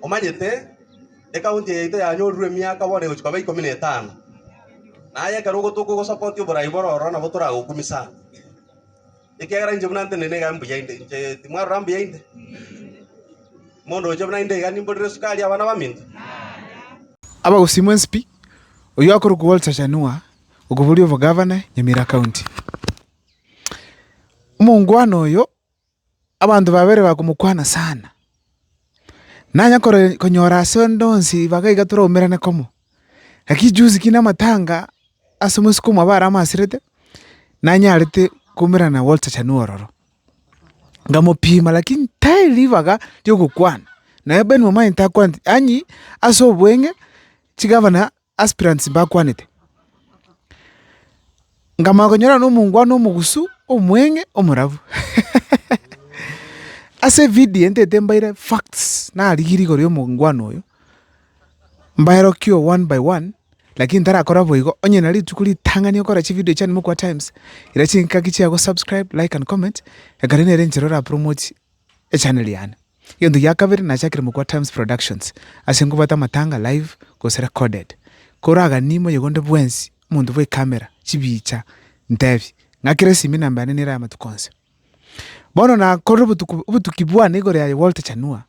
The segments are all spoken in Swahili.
omanyete ekaunti yaito yanyorure miaka bone gochika ba 15 naye karogo tuko support yo borai bororo na botora gukumisa ikegera nje bunante nene gambu yainde nje timwa rambu yainde mondo je bunande gani mbodire sukali abana baminto aba usimwenspi oyo akoro ku Walter Chanua okubuli of governor Nyamira County umungwano oyo abantu babere bakumukwana sana nanya konyora sondonsi bagaiga turomerane komo lakini juzi kina matanga asumusiku mabara amasirete nanya arete kumirana Walter Chanua roro ngamopima lakini taili baga yo gukwana na eben mama intakwanti anyi aso bwenge chigavana aspirants bakwanete ngamakonyora no mungwano mugusu omwenge omuravu ase video ntete mbaire facts na aligiri goryo mungwano oyo mbairo kyo one by one lakini tara akora boigo onye nali tukuli tangani okora chi video chani mukwa times ira chinka kichi go subscribe like and comment egarene renjero promote e channel yana yondo yakaviri na chakire mukwa times productions asengo bata matanga live go recorded koraga nimo yegonde bwensi mundu bwe camera chibicha ntevi ngakire simi namba nene ra matukonse bono na korro butukibwana igore ya Walter Chanua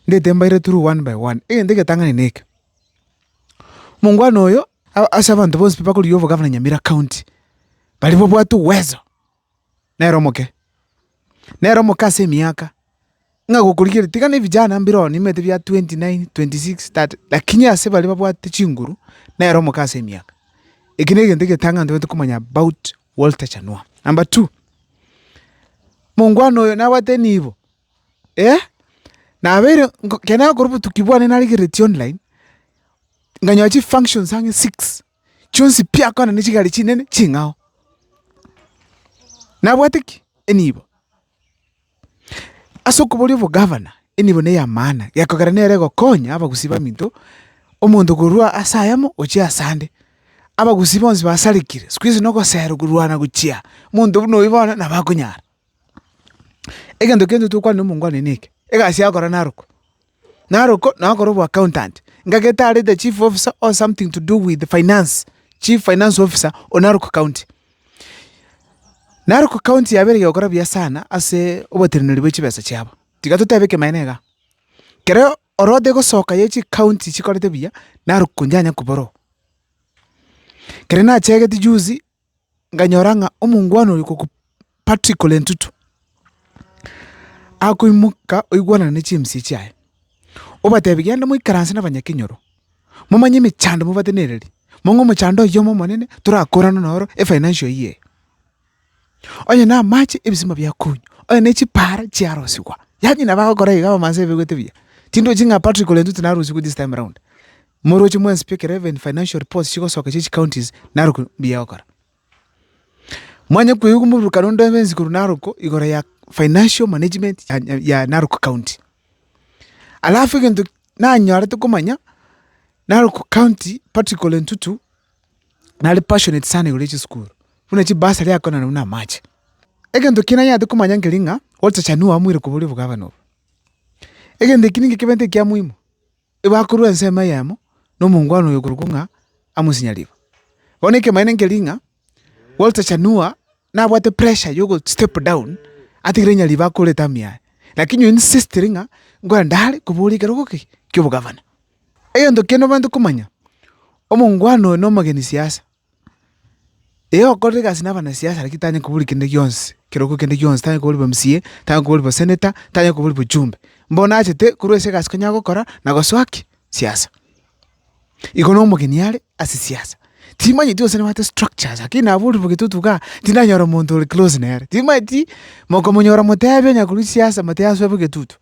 ndete mbaire turu one by one ndege tangani neke mungwano oyo asa abantu bose pipa kuli yovo governor Nyamira County bali bo bwatu wezo neromoka se miaka ngagukurigire tigane vijana mbironi mete bya 29 26 30 lakini ase bali bo bwatu chinguru neromoka se miaka ikinege ndege tanga ndo kumanya about Walter Chanua. Number 2 mungwano oyo nawate nibo na abere kena group tukibwana naligire online nganyachi functions hange 6 chonsi pia kana nichigali chinene chingao nabwatiki enibo asokubuli of governor enibo ne yamana yakogara nerego konya abagusiba minto omuntu kurua asayamo ochi asande abagusiba onzi basalikire squeeze noko sero kurwana guchia muntu buno ibona nabakunyara egendo kendo tukwa no mungwana neke egasi yakora naruko nakoro accountant ngageta the chief officer or something to do with the finance chief finance officer on Narok County yabere yokora bya sana ase obaterineri bechibesa cyabo tigato tabeke mainega kero orode go soka yechi county chikorete bya Narok njanya kuboro kere na chegeti juzi nganyoranga omungwano yuko ku Patrick Lentutu akuimuka oigwana ne chimsi chaye obatebigenda mu ikaranse n'abanyakinyoro mumanye micando mubatenereri mongo mucando yo monene turakorana noro financial year onye na match ebisima bya kunyu onye nechi para chiarosikwa yanyi nabakora igaba manse begotebia tindo jinga Patrick Lentutu narusi ku this time around morochi mwen speaker even financial reports chiko soka chichi counties naruko biyakora mwanye kuyugu mu karondo ebenzi ku naruko igora ya financial management ya Narok County alafu gendo na nyarete kumanya Narok County Patrick Lentutu nali passionate sana yulechi school funa chi basa lya kona na match egendo kina yate kumanya ngelinga Walter Chanua amwire kubuli bu governor egendo kiningi kibente kya muhimu ibakuru ensema yamo no mungwano yokurukunga amusinyaliva boneke maine ngelinga Walter Chanua na bwate pressure yogo step down atigirenya liba kole tamia lakini insistinga ngo ndale kubuli kerokoke kyo governor ndo keno bantu kumanya omungwano no mageni siasa okorega sinaba na siasa lakitanye kubuli kende yonse keroko kende yonse tanye kubuli MCA tanye kubuli senator tanye kubuli jumbe mbona achete kurwese gasikanya gukora na goswaki siasa ikono mageni yale asi siasa timanyi dio sene mate structures akina abuli bugitutuka tinanyora muntu uri close nere timati moko munyora mutebe nyakuri siasa mate yaso bugitutu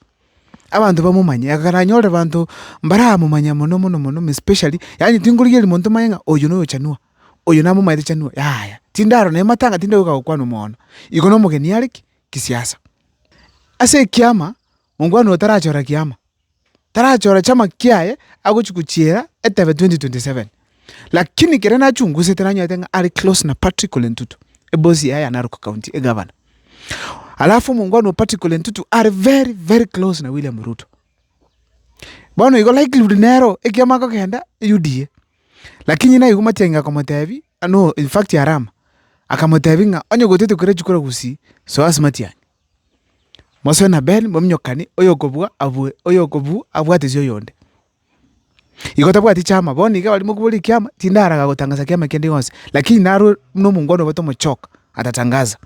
abantu bamumanya akaranyore abantu mbara mumanya mono especially yani tingurigeli muntu mayenga oyo no Chanua oyo namo maite Chanua yaya tindaro ne matanga tindeuka okwano muona ikono mugeni yariki kisiasa ase kiama mungwano tarachora kiama tarachora chama kiaye aguchikuchiera etebe 2027 lakini kirena chunguse teranya tenga ari close na Patrick Lentutu ebosi ya Narok County governor alafu mungwano Patrick Lentutu are very very close na William Ruto bono iko likelihood nero ekiama kokenda UDA lakini na yuko matianga komotebi no in fact yarama akamotebi nga onyo gotete kure chukura gusi so asmatianga moso na ben bomnyokani oyokobwa abwe oyokobu abwatizyo yonde ikotabwati chama bono ika walimo kubuli kiama tindara gotangaza kiama kende yonse lakini naro no mungono boto mochoka atatangaza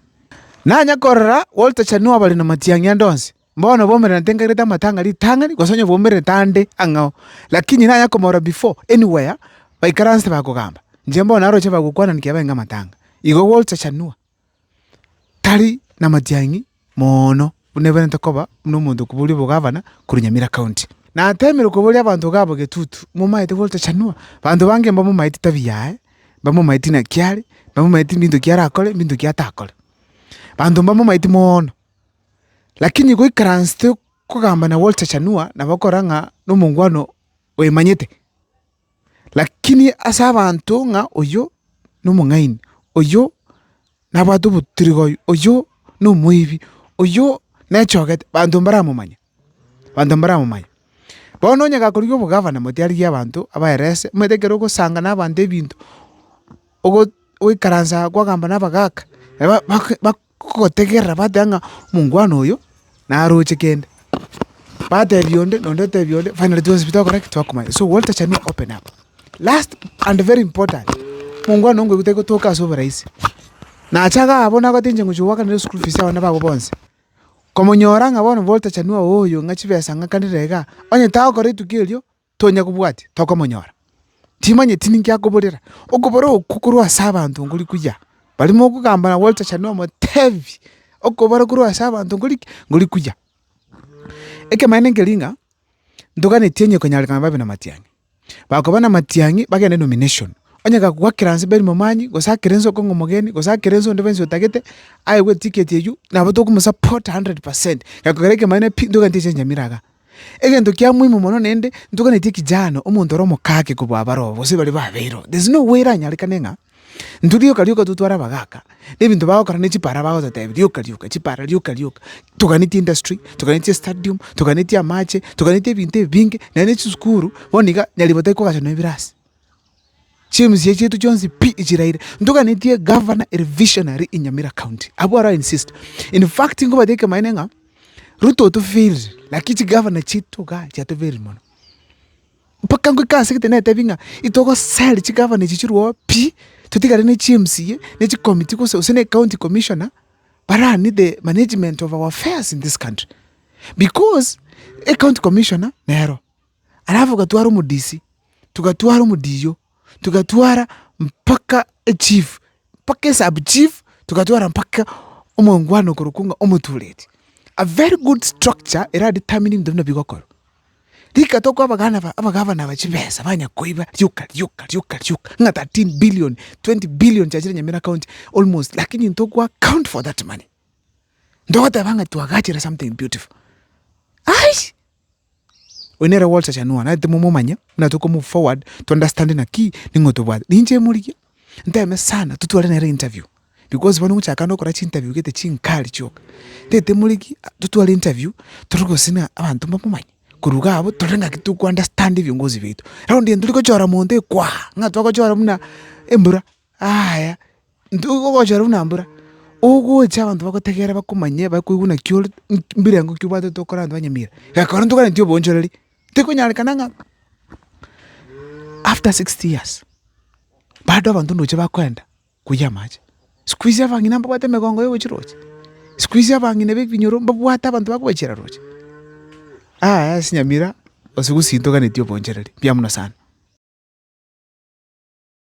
nanya korra Walter Chanua bali na matianga ndonse mbono bomere ntengereta matanga litangani gosonyo bomere tande angao lakini nanya komora before anywhere baikaranse bakugamba njembo naro cheba gukwana nikiabenga matanga igo Walter Chanua tari na matiangi mono bunebene takoba no mundu kubuli bugavana kuri Nyamira County na atemero kubuli abantu gabo getutu mumaite Walter Chanua bantu bange mbo mumaite tabiyae bamo maiti na kiari bamo maiti bintu kiara akole bintu kiatakole bantu bamo maiti mono lakini go ikaranse kugamba na Walter Chanua na bakoranga no mungwano wemanyete lakini asa abantu nga oyo no mungaini oyo na batu butirigo oyo no muibi oyo na choget bantu mbaramumanya bono nyaga kurigo bugavana motiari ya bantu abaerese metekero go sanga na bantu ebintu ogo oikaransa kwagamba na bagaka bakotegera batanga mungwano oyo na aroche kende bate bionde nonde te bionde finally to hospital correct to akuma so Walter Chanua open up last and very important mungwano ngwe kuteko toka so raisi na achaga abona ko tinje nguchuwaka na school fees abana babo bonse komonyora nga bono Walter Chanua oyo ngachibesa ngakanirega onye tawo kore tukilyo tonya kubwati tokomonyora timanye tiningi akoborera okoboro okukurwa sabantu nguli kuya balimo kugamba na Walter Chanua motevi okoboro kurwa sabantu nguli kuya eke maine ngelinga ndogane tienye konyalika babe na matiangi bakobana matiangi bagende nomination onyaga kwakiranse beri momanyi gosakirenzo kongo mogeni gosakirenzo ndebenzo utagete aiwe ticket yeyu na bato ku support 100% gakoreke maine pinduga ntije Nyamiraga egento kya muhimu mono nende ndugane tikijano omuntu romo kake kubwa barobo bose bali babero there's no way ranyalikanenga nduriyo kaliuka tutwara bagaka nebintu bawo karane chipara bawo tatebiyo kaliuka chipara liuka tuganiti industry tuganiti stadium tuganiti amache tuganiti binte binge nene chukuru bonika nyalibote ko gachano ebirasi chims yechetu chonzi pi ichiraire nduganiti governor visionary in Nyamira County abwara insist in fact ngoba deke mainenga Ruto to feel like governor chitu ga chato very mono mpaka ngwe sekete tebinga itoko sel chi governor chichiruo pi tutikare ne CMC ne chi committee ko se county commissioner bara need the management of our affairs in this country because a county commissioner nero alafu gatwara mu DC tugatwara mu DO tugatwara mpaka chief mpaka sub chief tugatwara mpaka umongwano kurukunga umutuleti a very good structure era determining the bigokoro dika toko abagavana bachibesa banya koiba yuka nga 13 billion 20 billion chachira Nyamira County almost lakini ntoko account for that money ndota banga tuagachira something beautiful wenera Walter Chanua na temo momanya na toko move forward to understand na key ningoto bwa ninje muliki nteme sana tutwale na interview because bano muchakano kora interview gete chinkali choka tete muliki tutwale interview turuko sina abantu bamumanya kuruga abo torenga kitu ku understand viongozi vetu round nduliko chora monde kwa ngato ko chora muna embura aya nduko ko chora muna embura ogo cha abantu bakotegera bakumanye bakuyuna kyo mbirengo kyubate tokora abantu banyamira yakora ndukana ntyo bonjoreri tikunyalikananga after 60 years bado abantu ndoche bakwenda kuyamaje squeeze abangina mbabate megongo yo chiroche squeeze abangina bebinyoro mbabwata abantu bakwechera roche sinyamira osigusinto kanetyo bonjereri pia muna sana